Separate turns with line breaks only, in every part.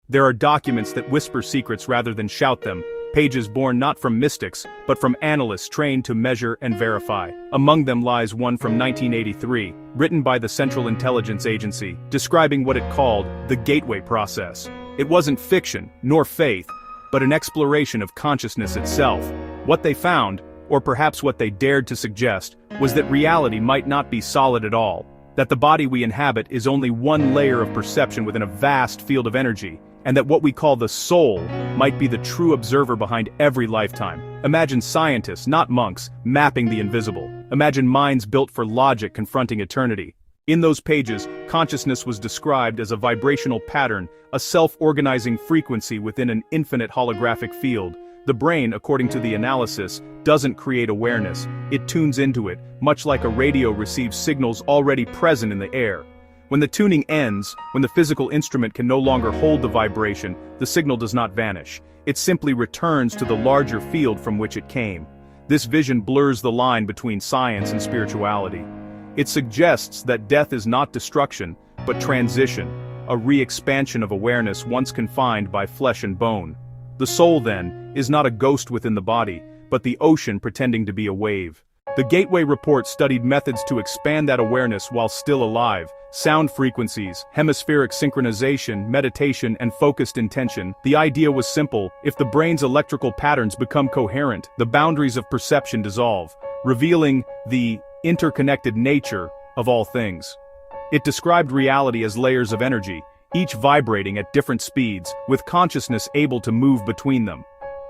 There are documents that whisper secrets rather than shout them, pages born not from mystics, but from analysts trained to measure and verify. Among them lies one from 1983, written by the Central Intelligence Agency, describing what it called the gateway process. It wasn't fiction, nor faith, but an exploration of consciousness itself. What they found, or perhaps what they dared to suggest, was that reality might not be solid at all, that the body we inhabit is only one layer of perception within a vast field of energy, and that what we call the soul might be the true observer behind every lifetime. Imagine scientists, not monks, mapping the invisible. Imagine minds built for logic confronting eternity. In those pages, consciousness was described as a vibrational pattern, a self-organizing frequency within an infinite holographic field. The brain, according to the analysis, doesn't create awareness, it tunes into it, much like a radio receives signals already present in the air. When the tuning ends, when the physical instrument can no longer hold the vibration, the signal does not vanish. It simply returns to the larger field from which it came. This vision blurs the line between science and spirituality. It suggests that death is not destruction, but transition, a re-expansion of awareness once confined by flesh and bone. The soul, then, is not a ghost within the body, but the ocean pretending to be a wave. The Gateway Report studied methods to expand that awareness while still alive: sound frequencies, hemispheric synchronization, meditation, and focused intention. The idea was simple: if the brain's electrical patterns become coherent, the boundaries of perception dissolve, revealing the interconnected nature of all things. It described reality as layers of energy, each vibrating at different speeds, with consciousness able to move between them.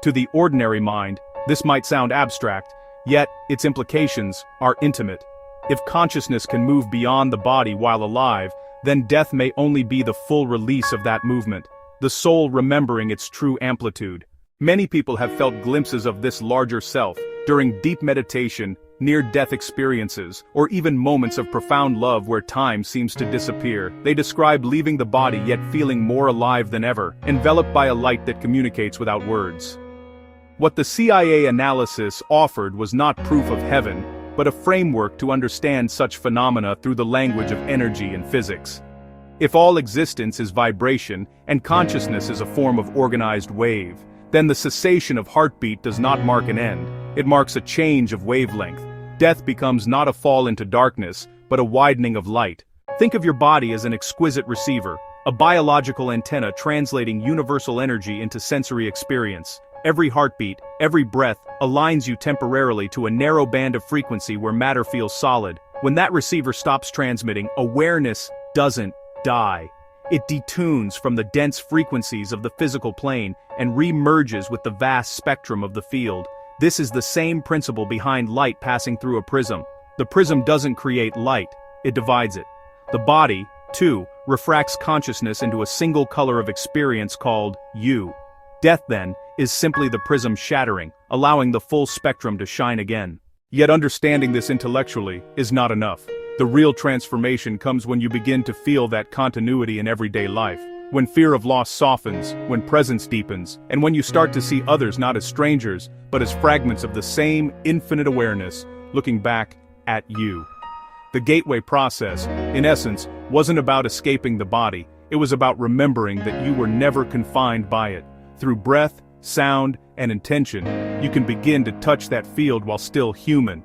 To the ordinary mind, this might sound abstract, yet its implications are intimate. If consciousness can move beyond the body while alive, then death may only be the full release of that movement, the soul remembering its true amplitude. Many people have felt glimpses of this larger self during deep meditation, near-death experiences, or even moments of profound love where time seems to disappear. They describe leaving the body yet feeling more alive than ever, enveloped by a light that communicates without words. What the CIA analysis offered was not proof of heaven, but a framework to understand such phenomena through the language of energy and physics. If all existence is vibration, and consciousness is a form of organized wave, then the cessation of heartbeat does not mark an end, it marks a change of wavelength. Death becomes not a fall into darkness, but a widening of light. Think of your body as an exquisite receiver, a biological antenna translating universal energy into sensory experience. Every heartbeat, every breath, aligns you temporarily to a narrow band of frequency where matter feels solid. When that receiver stops transmitting, awareness doesn't die. It detunes from the dense frequencies of the physical plane and re-merges with the vast spectrum of the field. This is the same principle behind light passing through a prism. The prism doesn't create light, it divides it. The body, too, refracts consciousness into a single color of experience called you. Death, then, is simply the prism shattering, allowing the full spectrum to shine again. Yet understanding this intellectually is not enough. The real transformation comes when you begin to feel that continuity in everyday life, when fear of loss softens, when presence deepens, and when you start to see others not as strangers, but as fragments of the same infinite awareness, looking back at you. The gateway process, in essence, wasn't about escaping the body, it was about remembering that you were never confined by it. Through breath, sound, and intention, you can begin to touch that field while still human.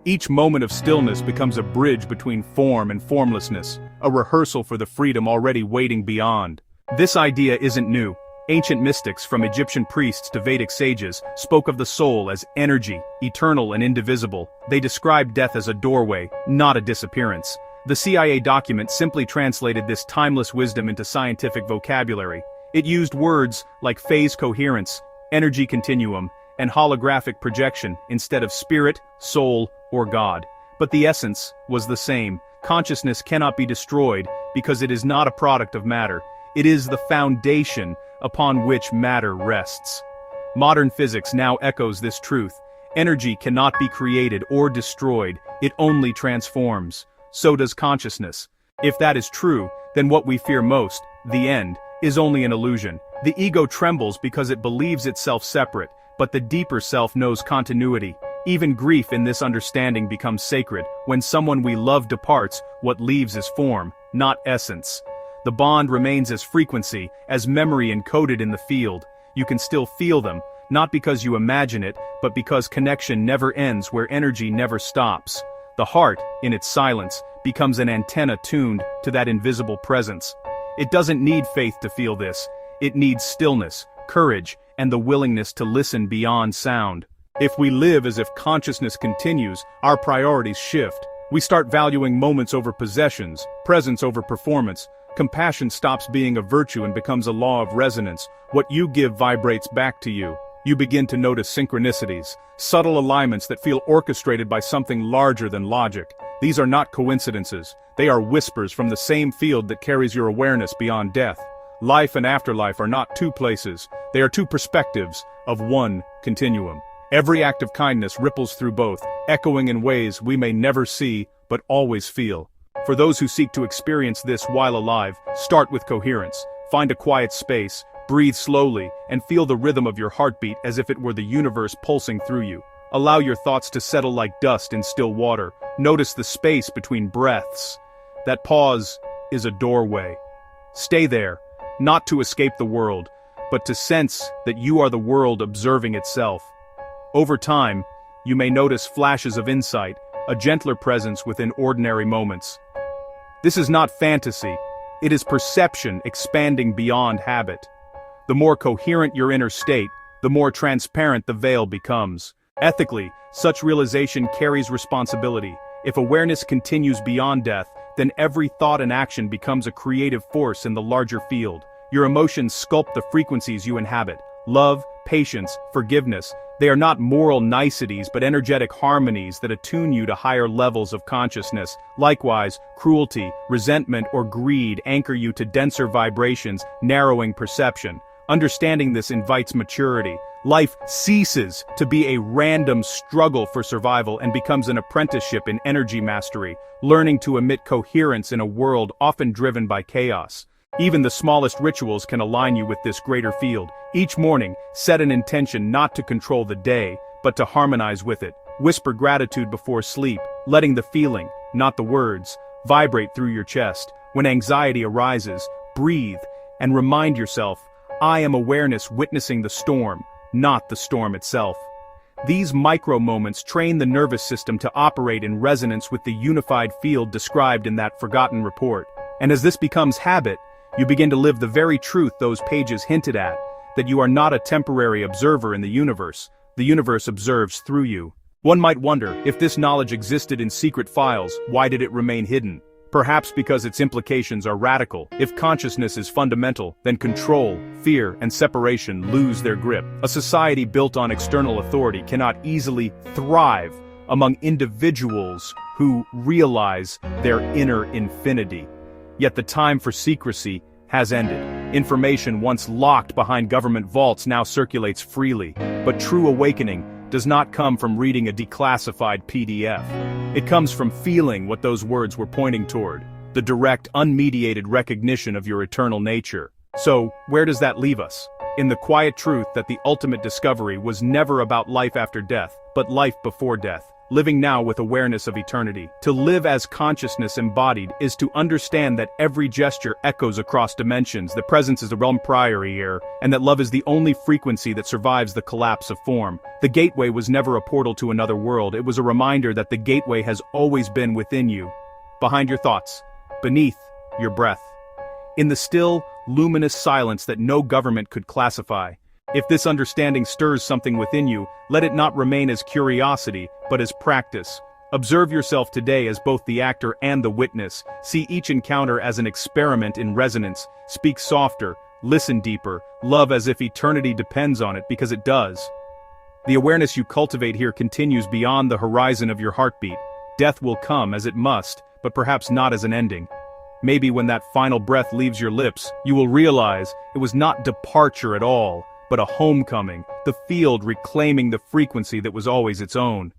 Each moment of stillness becomes a bridge between form and formlessness, a rehearsal for the freedom already waiting beyond. This idea isn't new. Ancient mystics, from Egyptian priests to Vedic sages, spoke of the soul as energy, eternal and indivisible. They described death as a doorway, not a disappearance. The CIA document simply translated this timeless wisdom into scientific vocabulary. It used words like phase coherence, energy continuum, and holographic projection instead of spirit, soul, or God. But the essence was the same. Consciousness cannot be destroyed because it is not a product of matter. It is the foundation upon which matter rests. Modern physics now echoes this truth. Energy cannot be created or destroyed, it only transforms. So does consciousness. If that is true, then what we fear most, the end, is only an illusion. The ego trembles because it believes itself separate, but the deeper self knows continuity. Even grief in this understanding becomes sacred. When someone we love departs, what leaves is form, not essence. The bond remains as frequency, as memory encoded in the field. You can still feel them, not because you imagine it, but because connection never ends where energy never stops. The heart, in its silence, becomes an antenna tuned to that invisible presence. It doesn't need faith to feel this. It needs stillness, courage, and the willingness to listen beyond sound. If we live as if consciousness continues, our priorities shift. We start valuing moments over possessions, presence over performance. Compassion stops being a virtue and becomes a law of resonance. What you give vibrates back to you. You begin to notice synchronicities, subtle alignments that feel orchestrated by something larger than logic. These are not coincidences. They are whispers from the same field that carries your awareness beyond death. Life and afterlife are not two places. They are two perspectives of one continuum. Every act of kindness ripples through both, echoing in ways we may never see, but always feel. For those who seek to experience this while alive, start with coherence. Find a quiet space, breathe slowly, and feel the rhythm of your heartbeat as if it were the universe pulsing through you. Allow your thoughts to settle like dust in still water. Notice the space between breaths. That pause is a doorway. Stay there, not to escape the world, but to sense that you are the world observing itself. Over time, you may notice flashes of insight, a gentler presence within ordinary moments. This is not fantasy. It is perception expanding beyond habit. The more coherent your inner state, the more transparent the veil becomes. Ethically, such realization carries responsibility. If awareness continues beyond death, then every thought and action becomes a creative force in the larger field. Your emotions sculpt the frequencies you inhabit. Love, patience, forgiveness. They are not moral niceties but energetic harmonies that attune you to higher levels of consciousness. Likewise, cruelty, resentment, or greed anchor you to denser vibrations, narrowing perception. Understanding this invites maturity. Life ceases to be a random struggle for survival and becomes an apprenticeship in energy mastery, learning to emit coherence in a world often driven by chaos. Even the smallest rituals can align you with this greater field. Each morning, set an intention not to control the day, but to harmonize with it. Whisper gratitude before sleep, letting the feeling, not the words, vibrate through your chest. When anxiety arises, breathe, and remind yourself, I am awareness witnessing the storm, not the storm itself. These micro-moments train the nervous system to operate in resonance with the unified field described in that forgotten report. And as this becomes habit, you begin to live the very truth those pages hinted at, that you are not a temporary observer in the universe observes through you. One might wonder, if this knowledge existed in secret files, why did it remain hidden? Perhaps because its implications are radical. If consciousness is fundamental, then control, fear, and separation lose their grip. A society built on external authority cannot easily thrive among individuals who realize their inner infinity. Yet the time for secrecy has ended. Information once locked behind government vaults now circulates freely. But true awakening does not come from reading a declassified PDF. It comes from feeling what those words were pointing toward, the direct, unmediated recognition of your eternal nature. So, where does that leave us? In the quiet truth that the ultimate discovery was never about life after death, but life before death. Living now with awareness of eternity. To live as consciousness embodied is to understand that every gesture echoes across dimensions, that presence is the realm prior here, and that love is the only frequency that survives the collapse of form. The gateway was never a portal to another world, it was a reminder that the gateway has always been within you, behind your thoughts, beneath your breath. In the still, luminous silence that no government could classify. If this understanding stirs something within you, let it not remain as curiosity, but as practice. Observe yourself today as both the actor and the witness. See each encounter as an experiment in resonance. Speak softer, listen deeper, love as if eternity depends on it, because it does. The awareness you cultivate here continues beyond the horizon of your heartbeat. Death will come as it must, but perhaps not as an ending. Maybe when that final breath leaves your lips, you will realize it was not departure at all, but a homecoming, the field reclaiming the frequency that was always its own.